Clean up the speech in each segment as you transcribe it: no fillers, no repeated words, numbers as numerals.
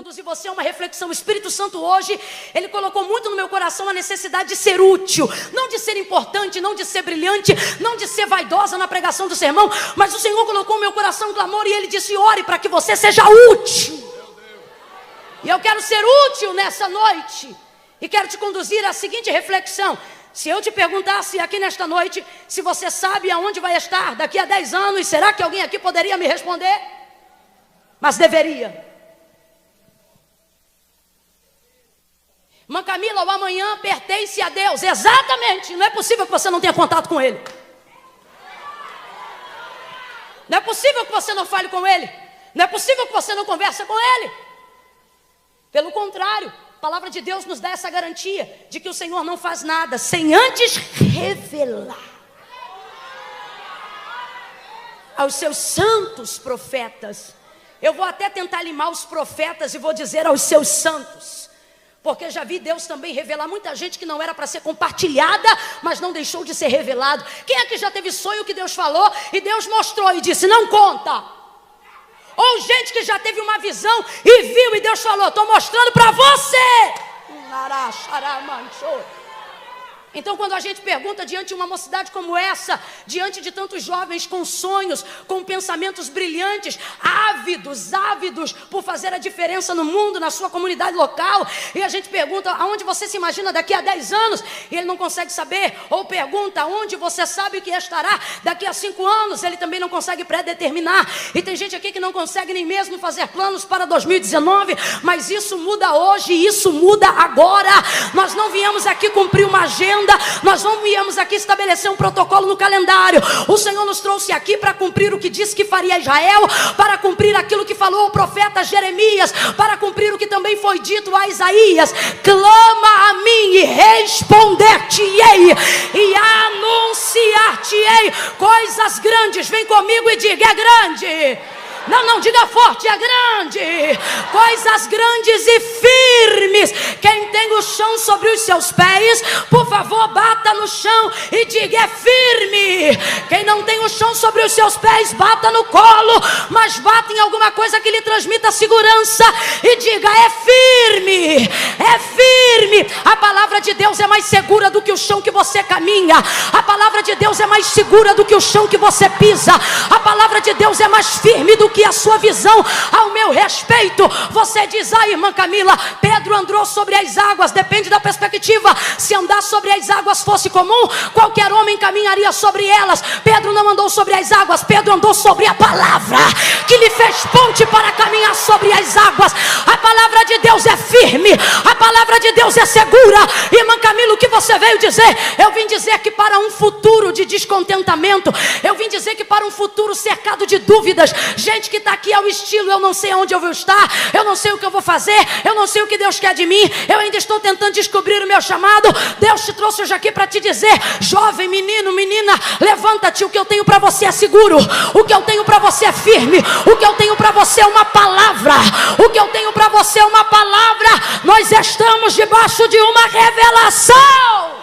conduzir você a uma reflexão. O Espírito Santo hoje, ele colocou muito no meu coração a necessidade de ser útil, não de ser importante, não de ser brilhante, não de ser vaidosa na pregação do sermão, mas o Senhor colocou no meu coração um clamor e Ele disse: ore para que você seja útil. E eu quero ser útil nessa noite e quero te conduzir à seguinte reflexão. Se eu te perguntasse aqui nesta noite, se você sabe aonde vai estar daqui a 10 anos, será que alguém aqui poderia me responder? Mas deveria. Irmã Camila, o amanhã pertence a Deus. Exatamente, não é possível que você não tenha contato com Ele. Não é possível que você não fale com Ele. Não é possível que você não converse com Ele. Pelo contrário, a palavra de Deus nos dá essa garantia de que o Senhor não faz nada sem antes revelar aos seus santos profetas. Eu vou até tentar limar os profetas e vou dizer aos seus santos, porque já vi Deus também revelar muita gente que não era para ser compartilhada, mas não deixou de ser revelado. Quem é que já teve sonho que Deus falou e Deus mostrou e disse: não conta? Ou gente que já teve uma visão e viu e Deus falou: estou mostrando para você. Então, quando a gente pergunta diante de uma mocidade como essa, diante de tantos jovens com sonhos, com pensamentos brilhantes, ávidos por fazer a diferença no mundo, na sua comunidade local, e a gente pergunta: aonde você se imagina daqui a 10 anos? E ele não consegue saber. Ou pergunta: aonde você sabe que estará daqui a 5 anos? Ele também não consegue predeterminar. E tem gente aqui que não consegue nem mesmo fazer planos para 2019, mas isso muda hoje, isso muda agora. Nós não viemos aqui cumprir uma agenda, nós não viemos aqui estabelecer um protocolo no calendário. O Senhor nos trouxe aqui para cumprir o que disse que faria a Israel, para cumprir aquilo que falou o profeta Jeremias, para cumprir o que também foi dito a Isaías: clama a mim e responder-te-ei e anunciar-te-ei coisas grandes. Vem comigo e diga: é grande. Não, diga forte: é grande. Coisas grandes e firmes. Quem tem o chão sobre os seus pés, por favor, bata no chão e diga: é firme. Quem não tem o chão sobre os seus pés, bata no colo, mas bata em alguma coisa que lhe transmita segurança e diga: é firme. É firme. A palavra de Deus é mais segura do que o chão que você caminha. A palavra de Deus é mais segura do que o chão que você pisa. A palavra de Deus é mais firme do que a sua visão. Ao meu respeito, você diz: ah, irmã Camila, Pedro andou sobre as águas. Depende da perspectiva. Se andar sobre as águas fosse comum, qualquer homem caminharia sobre elas. Pedro não andou sobre as águas, Pedro andou sobre a palavra, que lhe fez ponte para caminhar sobre as águas. A palavra de Deus é firme, a palavra de Deus é segura. Irmã Camila, o que você veio dizer? Eu vim dizer que para um futuro de descontentamento, eu vim dizer que para um futuro cercado de dúvidas, gente que está aqui ao estilo: eu não sei onde eu vou estar, eu não sei o que eu vou fazer, eu não sei o que Deus quer de mim, eu ainda estou tentando descobrir o meu chamado. Deus te trouxe hoje aqui para te dizer: jovem, menino, menina, levanta-te. O que eu tenho para você é seguro, o que eu tenho para você é firme, o que eu tenho para você é uma palavra, o que eu tenho para você é uma palavra. Nós estamos debaixo de uma revelação.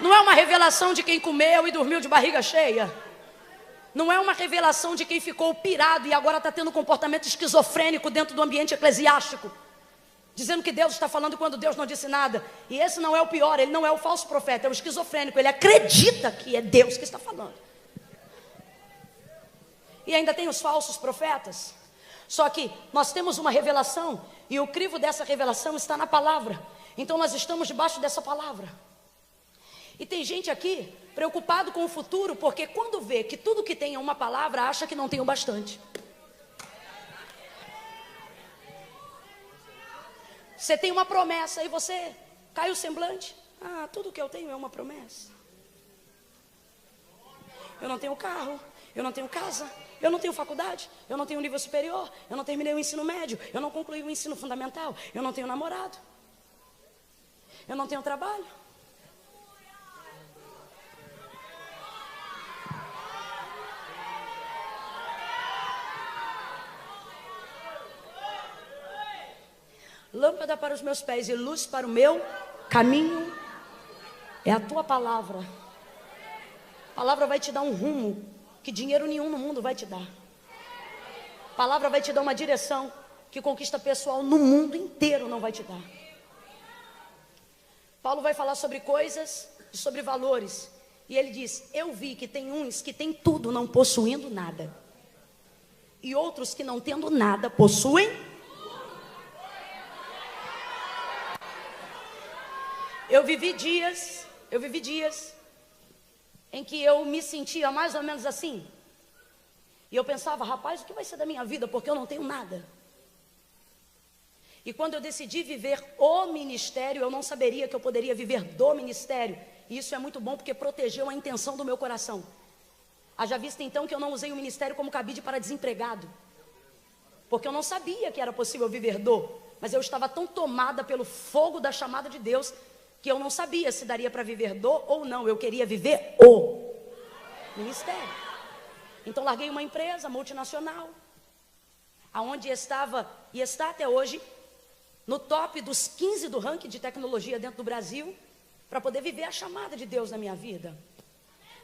Não é uma revelação de quem comeu e dormiu de barriga cheia. Não é uma revelação de quem ficou pirado e agora está tendo um comportamento esquizofrênico dentro do ambiente eclesiástico, dizendo que Deus está falando quando Deus não disse nada. E esse não é o pior, ele não é o falso profeta, é o esquizofrênico. Ele acredita que é Deus que está falando. E ainda tem os falsos profetas. Só que nós temos uma revelação, e o crivo dessa revelação está na palavra. Então nós estamos debaixo dessa palavra. E tem gente aqui preocupado com o futuro, porque quando vê que tudo que tem é uma palavra, acha que não tem o bastante. Você tem uma promessa e você cai o semblante: ah, tudo que eu tenho é uma promessa. Eu não tenho carro, eu não tenho casa, eu não tenho faculdade, eu não tenho nível superior, eu não terminei o ensino médio, eu não concluí o ensino fundamental, eu não tenho namorado, eu não tenho trabalho. Lâmpada para os meus pés e luz para o meu caminho é a tua palavra. A palavra vai te dar um rumo que dinheiro nenhum no mundo vai te dar. Palavra vai te dar uma direção que conquista pessoal no mundo inteiro não vai te dar. Paulo vai falar sobre coisas e sobre valores. E ele diz: eu vi que tem uns que têm tudo não possuindo nada, e outros que não tendo nada possuem. Eu vivi dias em que eu me sentia mais ou menos assim. E eu pensava: rapaz, o que vai ser da minha vida? Porque eu não tenho nada. E quando eu decidi viver o ministério, eu não saberia que eu poderia viver do ministério. E isso é muito bom porque protegeu a intenção do meu coração. Haja vista então que eu não usei o ministério como cabide para desempregado, porque eu não sabia que era possível viver do. Mas eu estava tão tomada pelo fogo da chamada de Deus que eu não sabia se daria para viver do ou não. Eu queria viver o ministério. Então larguei uma empresa multinacional, aonde estava e está até hoje no top dos 15 do ranking de tecnologia dentro do Brasil, para poder viver a chamada de Deus na minha vida.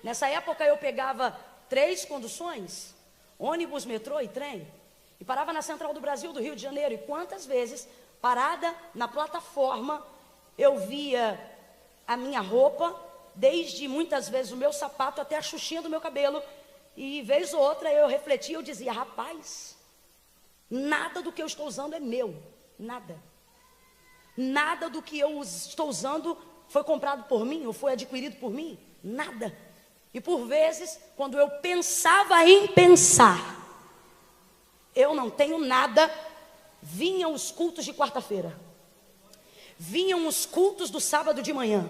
Nessa época eu pegava 3 conduções, ônibus, metrô e trem, e parava na Central do Brasil, do Rio de Janeiro. E quantas vezes, parada na plataforma, eu via a minha roupa, desde muitas vezes o meu sapato até a xuxinha do meu cabelo, e vez ou outra eu refletia, eu dizia: rapaz, nada do que eu estou usando é meu, nada. Nada do que eu estou usando foi comprado por mim ou foi adquirido por mim, nada. E por vezes, quando eu pensava em pensar, eu não tenho nada, vinham os cultos de quarta-feira, vinham os cultos do sábado de manhã,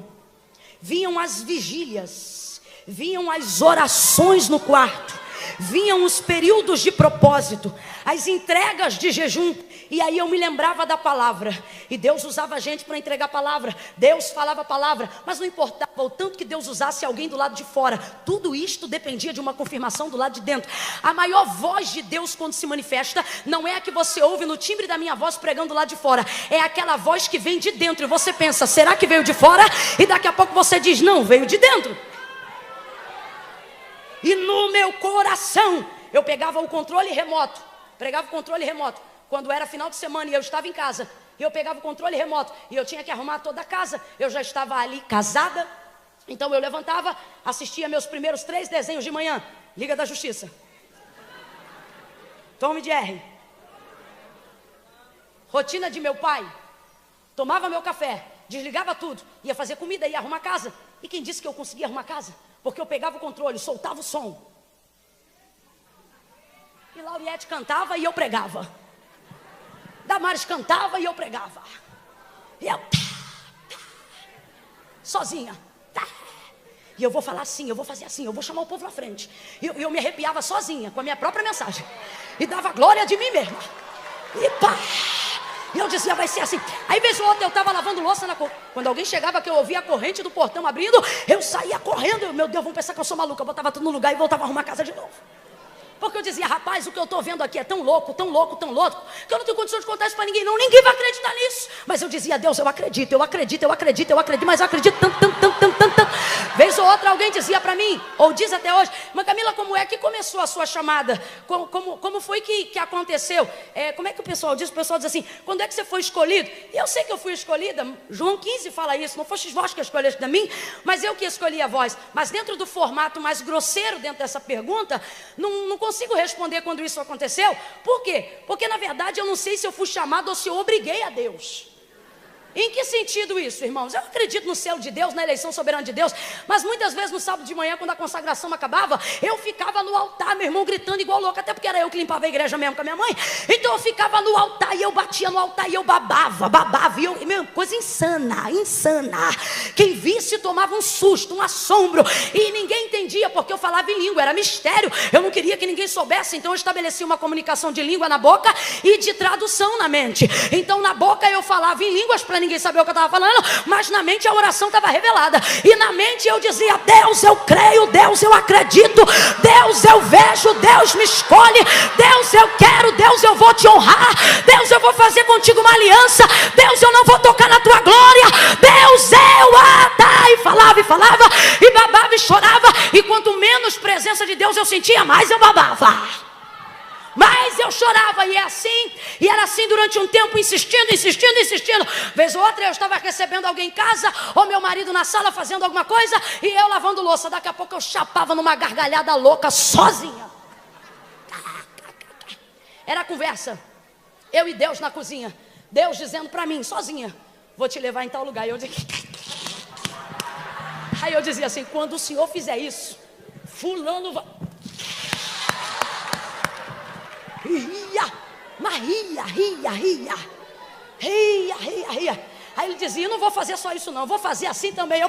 vinham as vigílias, vinham as orações no quarto, vinham os períodos de propósito, as entregas de jejum. E aí eu me lembrava da palavra, e Deus usava a gente para entregar a palavra, Deus falava a palavra, mas não importava o tanto que Deus usasse alguém do lado de fora, tudo isto dependia de uma confirmação do lado de dentro. A maior voz de Deus quando se manifesta, não é a que você ouve no timbre da minha voz pregando do lado de fora, é aquela voz que vem de dentro, e você pensa: será que veio de fora? E daqui a pouco você diz: não, veio de dentro. E no meu coração, eu pegava o controle remoto, pregava o controle remoto. Quando era final de semana e eu estava em casa, e eu pegava o controle remoto, e eu tinha que arrumar toda a casa, eu já estava ali casada, então eu levantava, assistia meus primeiros 3 desenhos de manhã, Liga da Justiça, Tom e Jerry, rotina de meu pai, tomava meu café, desligava tudo, ia fazer comida, ia arrumar casa. E quem disse que eu conseguia arrumar casa? Porque eu pegava o controle, soltava o som, e Lauriette cantava e eu pregava, Damares cantava e eu pregava, e eu sozinha, e eu vou falar assim, eu vou fazer assim, eu vou chamar o povo na frente, e eu me arrepiava sozinha com a minha própria mensagem, e dava glória de mim mesma, e pá, e eu dizia: vai ser assim. Aí vez ou outra eu estava lavando louça quando alguém chegava, que eu ouvia a corrente do portão abrindo, eu saía correndo, meu Deus, vão pensar que eu sou maluca, eu botava tudo no lugar e voltava a arrumar a casa de novo. Porque eu dizia: rapaz, o que eu estou vendo aqui é tão louco, tão louco, tão louco, que eu não tenho condição de contar isso para ninguém, não. Ninguém vai acreditar nisso. Mas eu dizia: Deus, eu acredito, mas eu acredito tanto. Vez ou outra alguém dizia para mim, ou diz até hoje: mas Camila, como é que começou a sua chamada? Como foi que aconteceu? Como é que o pessoal diz? O pessoal diz assim: quando é que você foi escolhido? E eu sei que eu fui escolhida, João 15 fala isso, não foste vós que escolheste a mim, mas eu que escolhi a vós. Mas dentro do formato mais grosseiro, dentro dessa pergunta, não consigo responder quando isso aconteceu. Por quê? Porque na verdade eu não sei se eu fui chamado ou se eu obriguei a Deus. Em que sentido isso, irmãos? Eu acredito no selo de Deus, na eleição soberana de Deus, mas muitas vezes no sábado de manhã, quando a consagração acabava, eu ficava no altar, meu irmão, gritando igual louco, até porque era eu que limpava a igreja mesmo com a minha mãe. Então eu ficava no altar e eu batia no altar e eu babava, e meu, coisa insana. Quem visse tomava um susto, um assombro, e ninguém entendia porque eu falava em língua, era mistério. Eu não queria que ninguém soubesse, então eu estabeleci uma comunicação de língua na boca e de tradução na mente. Então na boca eu falava em línguas para ninguém saber o que eu estava falando, mas na mente a oração estava revelada, e na mente eu dizia: Deus, eu creio, Deus, eu acredito, Deus, eu vejo, Deus me escolhe, Deus, eu quero, Deus, eu vou te honrar, Deus, eu vou fazer contigo uma aliança, Deus, eu não vou tocar na tua glória, Deus, e falava, e babava e chorava, e quanto menos presença de Deus eu sentia, mais eu babava. Mas eu chorava, e era assim durante um tempo, insistindo. Vez ou outra eu estava recebendo alguém em casa, ou meu marido na sala fazendo alguma coisa, e eu lavando louça. Daqui a pouco eu chapava numa gargalhada louca, sozinha. Era conversa, eu e Deus na cozinha. Deus dizendo para mim, sozinha, vou te levar em tal lugar. Aí eu dizia assim, quando o Senhor fizer isso, fulano vai... Ria. Aí ele dizia, eu não vou fazer só isso não, eu vou fazer assim também.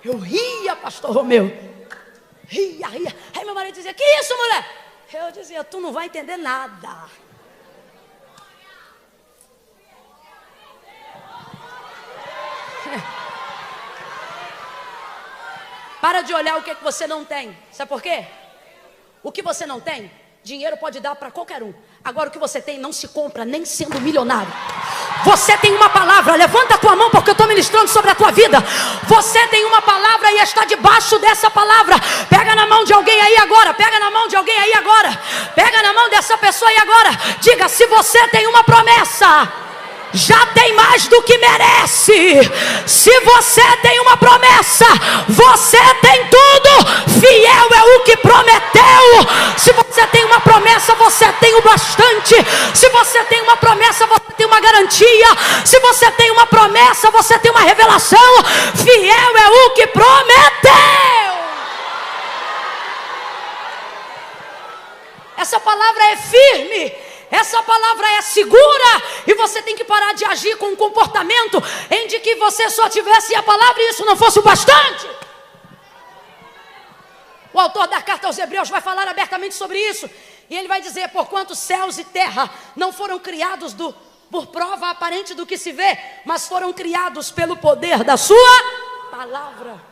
Eu ria, pastor Romeu. Ria. Aí meu marido dizia, que isso, mulher? Eu dizia, tu não vai entender nada. Para de olhar o que você não tem. Sabe por quê? O que você não tem, dinheiro pode dar para qualquer um. Agora o que você tem não se compra nem sendo milionário. Você tem uma palavra, levanta a tua mão porque eu estou ministrando sobre a tua vida. Você tem uma palavra e está debaixo dessa palavra. Pega na mão de alguém aí agora. Pega na mão dessa pessoa aí agora. Diga, se você tem uma promessa, já tem mais do que merece. Se você tem uma promessa, você tem tudo. Fiel é o que prometeu. Se você tem uma promessa, você tem o bastante. Se você tem uma promessa, você tem uma garantia. Se você tem uma promessa, você tem uma revelação. Fiel é o que prometeu. Essa palavra é firme. Essa palavra é segura, e você tem que parar de agir com um comportamento em de que você só tivesse a palavra e isso não fosse o bastante. O autor da carta aos Hebreus vai falar abertamente sobre isso, e ele vai dizer, porquanto céus e terra não foram criados por prova aparente do que se vê, mas foram criados pelo poder da sua palavra.